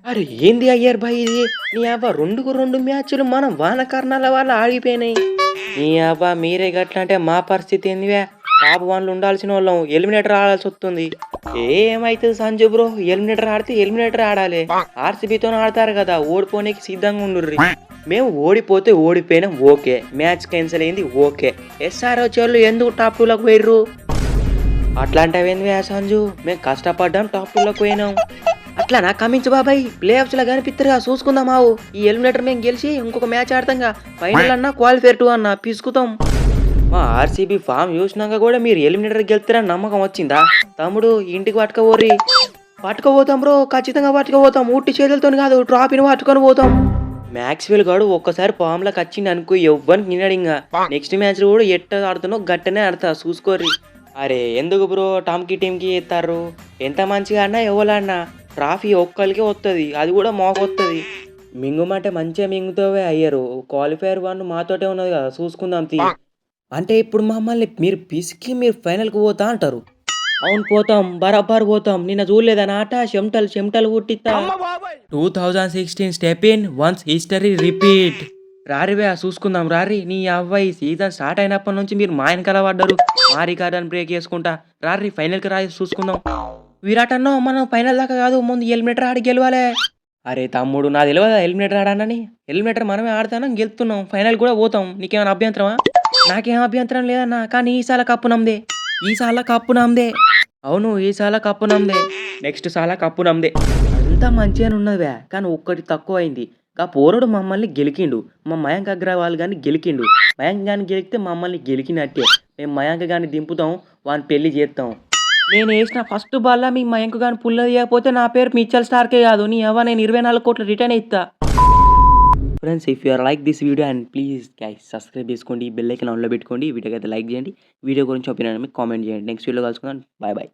అరే ఏంది అయ్యారు భాయ్ ఇది? నీ అవ్వ 2కు 2 మ్యాచ్‌లు మనం వానకారణాల వల్ల ఆగిపోయినాయి. నీ అవ్వ మీరే గట్లంటే మా పరిస్థితి ఏందివే? Top 1లో ఉండాల్సినోళ్ళం eliminator ఆడాల్సొస్తుంది. ఏమైతది సంజు బ్రో ఎలిమినేటర్ ఆడితే ఎలిమినేటర్ ఆడాలి. ఆర్‌సీబీతోని ఆడతారు కదా! ఓడిపోనీకి సిద్ధంగా ఉండుర్రి. మేము ఓడిపోతే ఓడిపోయినాం ఓకే. మ్యాచ్ క్యాన్సిల్ అయింది ఓకే. ఎస్ఆర్‌హెచోళ్ళు ఎందుకు టాప్ 2లోకి పోయిర్రు? అట్లాంటివేందివే సంజు? మేము కష్టపడ్డాం టాప్ 2లోకి పోయినాం. అట్లనా కమించు బాబాయ్ ప్లే ఆఫ్స్‌లో కనిపిత్తరుగా చూసుకుందాం ఆవు. ఈ ఎలిమినేటర్ మేము గెలిచి ఇంకొక మ్యాచ్ ఆడతాంగా. ఫైనల్ అన్నా క్వాలిఫైర్ 2 అన్నా పిసుకుతాం. మా ఆర్‌సీబీ ఫామ్ చూసినాక కూడా మీరు ఎలిమినేటర్ గెలుస్తారని నమ్మకం వచ్చిందా? తమ్ముడు ఇంటికి పట్టుకపోర్రి. పట్టుకపోతాం బ్రో ఖచ్చితంగా పట్టుకపోతాం. ఉట్టి చేతులతోని కాదు ట్రాఫీని పట్టుకొని పోతాం. మ్యాక్స్‌వెల్ గాడు ఒక్కసారి ఫామ్‌లోకి వచ్చిండనుకో ఎవ్వనికి వినడింగా. నెక్స్ట్ మ్యాచ్ కూడా ఎట్ట ఆడుతానో గట్టనే ఆడతా చూసుకోర్రి. అరే ఎందుకు బ్రో టమ్‌కి టీమ్‌కి ఎత్తారు? ఎంత మంచిగా ఆడినా ఎవలాడినా ట్రాఫీ ఒక్కళ్ళకే వత్తది. అది కూడా మాకొత్తది. మింగుమంటే మంచిగా మింగుతావే అయ్యరు. క్వాలిఫైయర్ 1 మాతోటే ఉన్నది కదా చూసుకుందాం తీ. అంటే ఇప్పుడు మమ్మల్ని మీరు పిసికి మీరు ఫైనల్‌కి పోతా అంటారు. అవును పోతాం. బరాబర్ పోతాం. నిన్న చూడలేదా ఆట చెమటలు చెమటలు పుట్టిత్తా. 2016 step in once history repeat. రారివే చూసుకుందాం రారి. నీ అవ్వ ఈ సీజన్ స్టార్ట్ అయినప్పటి నుంచి మీరు మా వెనకాల పడ్డారు. మా రికార్డని బ్రేక్ చేసుకుంటా. రారి ఫైనల్‌కి రాయి చూసుకుందాం. విరాట్ అన్న మనం ఫైనల్ దాకా కాదు ముందు ఎలిమినేటర్ ఆడి గెలవాలే. అరే తమ్ముడు నాకు తెలవదా ఎలిమినేటర్ ఆడానని? ఎలిమినేటర్ మనమే ఆడతానం గెలుతున్నాం. ఫైనల్ కూడా పోతాం. నీకేమైనా అభ్యంతరమా? నాకేం అభ్యంతరం లేదన్నా. కానీ ఈసాల కప్పు నమ్మదే. ఈసాల కప్పు నమ్మదే. అవును ఈసాల కప్పు నమ్మదే. నెక్స్ట్ సాల కప్పు నమ్మదే. అంతా మంచిగానే ఉన్నదివే. కానీ ఒక్కటి తక్కువైంది. గా పోరోడు మమ్మల్ని గెలికిండు. మా మయాంక్ అగ్రవాల్ గాని గెలికిండు. మయాంక్ గాని గెలికితే మమ్మల్ని గెలికినట్టే. మేము మయాంక్ గాని దింపుతాం. వాని పెళ్లి చేత్తాం. నేను వేసిన ఫస్ట్ బాల్‌లో మీ మయాంక్ గాని పుల్ల తీయకపోతే నా పేరు మిచెల్ స్టార్కే కాదు. నీ అవ్వ నేను 24 కోట్లు రిటర్న్ ఇత్తా. Friends if you are like this video and please guys subscribe చేసుకోండి. బెల్ ఐకాన్ ఆన్‌లో పెట్టుకోండి. వీడియోకి అయితే లైక్ చేయండి. వీడియో గురించి ఒపీనియన్ మీకు కామెంట్ చేయండి. నెక్స్ట్ వీడియోలో కలుసుకుందాం. Bye bye.